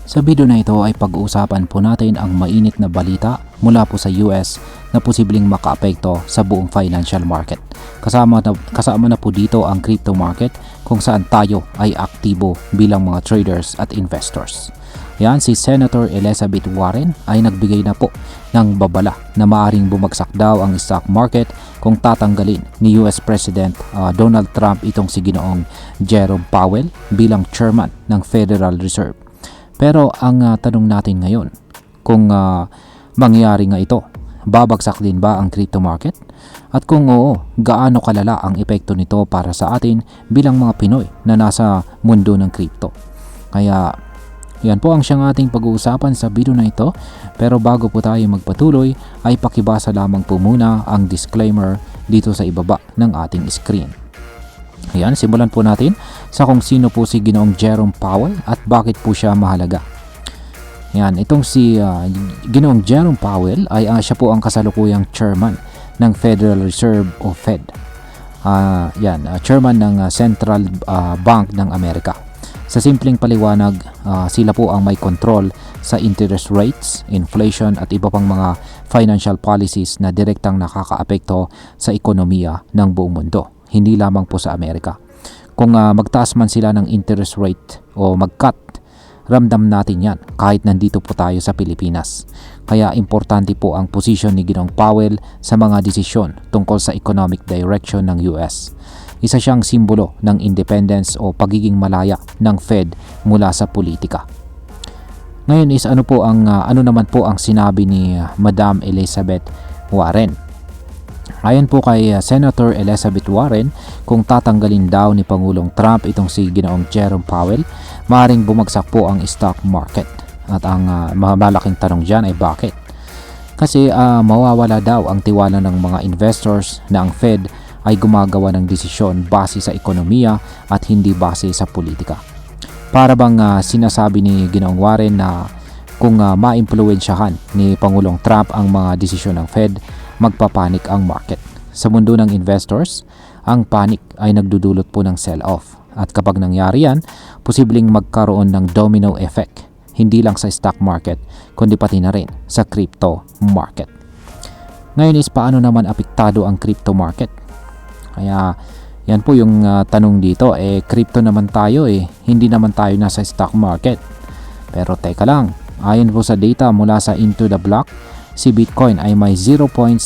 Sa video na ito ay pag-uusapan po natin ang mainit na balita mula po sa US na posibleng makaapekto sa buong financial market. Kasama na po dito ang crypto market kung saan tayo ay aktibo bilang mga traders at investors. Yan, si Senator Elizabeth Warren ay nagbigay na po ng babala na maaring bumagsak daw ang stock market kung tatanggalin ni US President Donald Trump itong si Ginoong Jerome Powell bilang chairman ng Federal Reserve. Pero ang tanong natin ngayon, kung mangyari nga ito, babagsak din ba ang crypto market? At kung oo, gaano kalala ang epekto nito para sa atin bilang mga Pinoy na nasa mundo ng crypto? Kaya yan po ang siyang ating pag-uusapan sa video na ito. Pero bago po tayo magpatuloy ay pakibasa lamang po muna ang disclaimer dito sa ibaba ng ating screen. Ayan, simulan po natin sa kung sino po si Ginoong Jerome Powell at bakit po siya mahalaga. Ayan, itong si Ginoong Jerome Powell ay siya po ang kasalukuyang chairman ng Federal Reserve o Fed. Chairman ng Central Bank ng Amerika. Sa simpleng paliwanag, sila po ang may control sa interest rates, inflation at iba pang mga financial policies na direktang nakakaapekto sa ekonomiya ng buong mundo. Hindi lamang po sa Amerika. Kung magtaas man sila ng interest rate o mag-cut, ramdam natin yan kahit nandito po tayo sa Pilipinas. Kaya importante po ang posisyon ni Ginoong Powell sa mga desisyon tungkol sa economic direction ng US. Isa siyang simbolo ng independence o pagiging malaya ng Fed mula sa politika. Ngayon is ano naman po ang sinabi ni Madam Elizabeth Warren. Ayon po kay Senator Elizabeth Warren, kung tatanggalin daw ni Pangulong Trump itong si Ginoong Jerome Powell, maaaring bumagsak po ang stock market. At ang malaking tanong dyan ay bakit? Kasi mawawala daw ang tiwala ng mga investors na ang Fed ay gumagawa ng desisyon base sa ekonomiya at hindi base sa politika. Para bang sinasabi ni Ginoong Warren na kung maimpluwensyahan ni Pangulong Trump ang mga desisyon ng Fed, magpapanik ang market. Sa mundo ng investors, ang panic ay nagdudulot po ng sell-off. At kapag nangyari yan, posibleng magkaroon ng domino effect. Hindi lang sa stock market, kundi pati na rin sa crypto market. Ngayon is paano naman apektado ang crypto market? Kaya yan po yung tanong dito. Crypto naman tayo hindi naman tayo nasa stock market. Pero teka lang, ayon po sa data mula sa Into the Block, si Bitcoin ay may 0.63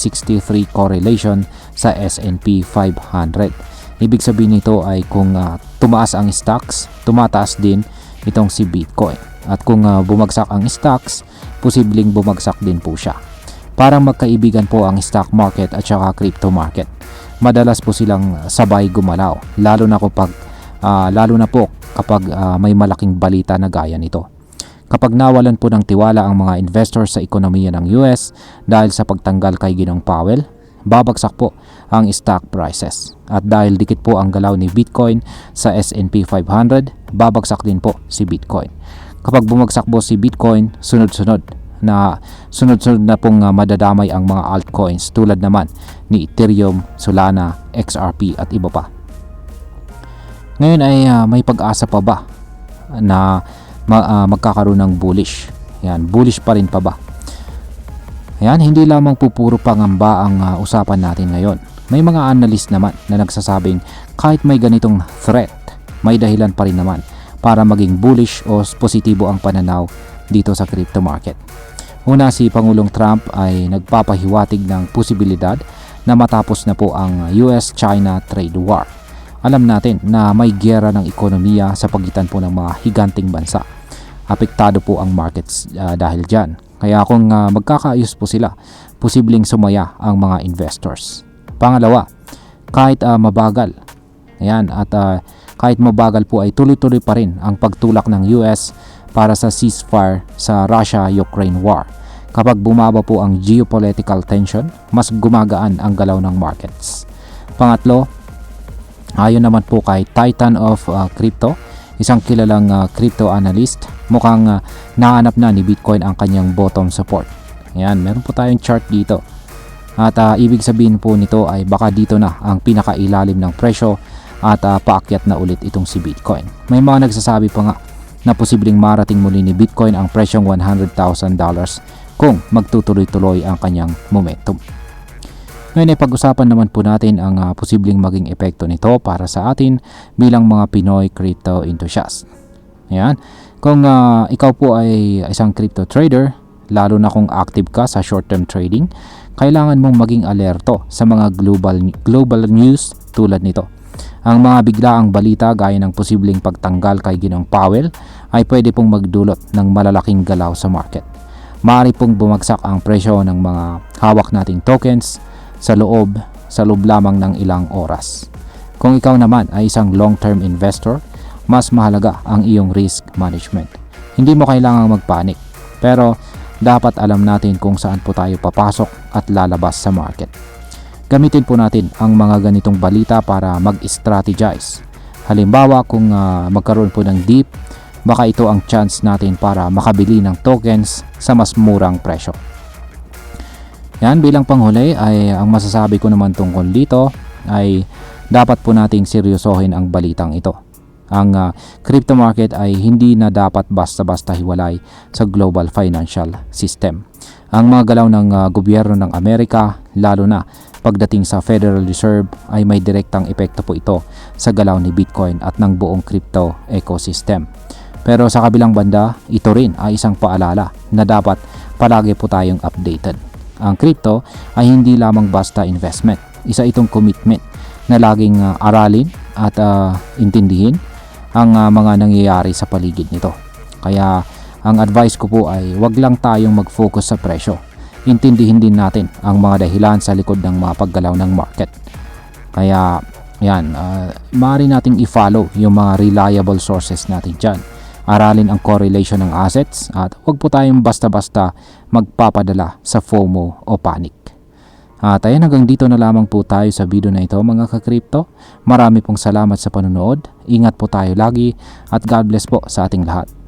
correlation sa S&P 500. Ibig sabihin nito ay kung tumaas ang stocks, tumataas din itong si Bitcoin. At kung bumagsak ang stocks, posibleng bumagsak din po siya. Parang magkaibigan po ang stock market at saka crypto market. Madalas po silang sabay gumalaw, lalo na po kapag may malaking balita na gaya nito. Kapag nawalan po ng tiwala ang mga investors sa ekonomiya ng US dahil sa pagtanggal kay Ginoong Powell, babagsak po ang stock prices. At dahil dikit po ang galaw ni Bitcoin sa S&P 500, babagsak din po si Bitcoin. Kapag bumagsak po si Bitcoin, sunod-sunod na pong madadamay ang mga altcoins tulad naman ni Ethereum, Solana, XRP at iba pa. Ngayon ay may pag-asa pa ba na magkakaroon ng bullish? Yan, bullish pa rin pa ba? Yan, hindi lamang puro pangamba ang usapan natin ngayon. May mga analyst naman na nagsasabing kahit may ganitong threat, may dahilan pa rin naman para maging bullish o positibo ang pananaw dito sa crypto market. Una, si Pangulong Trump ay nagpapahiwatig ng posibilidad na matapos na po ang US-China trade war. Alam natin na may giyera ng ekonomiya sa pagitan po ng mga higanting bansa. Apektado po ang markets dahil dyan. Kaya kung magkakaayos po sila, posibleng sumaya ang mga investors. Pangalawa, kahit mabagal, kahit mabagal po ay tuloy-tuloy pa rin ang pagtulak ng US para sa ceasefire sa Russia-Ukraine war. Kapag bumaba po ang geopolitical tension, mas gumagaan ang galaw ng markets. Pangatlo, ayon naman po kay Titan of Crypto, isang kilalang crypto analyst, mukhang nahanap na ni Bitcoin ang kanyang bottom support. Ayan, meron po tayong chart dito. At ibig sabihin po nito ay baka dito na ang pinakailalim ng presyo at paakyat na ulit itong si Bitcoin. May mga nagsasabi pa nga na posibleng marating muli ni Bitcoin ang presyong $100,000 kung magtutuloy-tuloy ang kanyang momentum. Ngayon ay pag-usapan naman po natin ang posibleng maging epekto nito para sa atin bilang mga Pinoy crypto enthusiast. Ayan. Kung ikaw po ay isang crypto trader, lalo na kung active ka sa short-term trading, kailangan mong maging alerto sa mga global news tulad nito. Ang mga biglaang balita gaya ng posibleng pagtanggal kay Ginoong Powell ay pwede pong magdulot ng malalaking galaw sa market. Maaari pong bumagsak ang presyo ng mga hawak nating tokens sa loob lamang ng ilang oras. Kung ikaw naman ay isang long-term investor, mas mahalaga ang iyong risk management. Hindi mo kailangang magpanik, pero dapat alam natin kung saan po tayo papasok at lalabas sa market. Gamitin po natin ang mga ganitong balita para mag-strategize. Halimbawa, kung magkaroon po ng dip, baka ito ang chance natin para makabili ng tokens sa mas murang presyo. Yan, bilang panghuli ay ang masasabi ko naman tungkol dito ay dapat po nating seryosohin ang balitang ito. Ang crypto market ay hindi na dapat basta-basta hiwalay sa global financial system. Ang mga galaw ng gobyerno ng Amerika, lalo na pagdating sa Federal Reserve, ay may direktang epekto po ito sa galaw ni Bitcoin at ng buong crypto ecosystem. Pero sa kabilang banda, ito rin ay isang paalala na dapat palagi po tayong updated. Ang crypto ay hindi lamang basta investment. Isa itong commitment na laging aralin at intindihin ang mga nangyayari sa paligid nito. Kaya ang advice ko po ay wag lang tayong mag-focus sa presyo. Intindihin din natin ang mga dahilan sa likod ng mga paggalaw ng market. Kaya yan, maaari nating i-follow yung mga reliable sources natin dyan. Aralin ang correlation ng assets at wag po tayong basta-basta magpapadala sa FOMO o panic. At ayan, hanggang dito na lamang po tayo sa video na ito mga ka-crypto. Marami pong salamat sa panonood. Ingat po tayo lagi at God bless po sa ating lahat.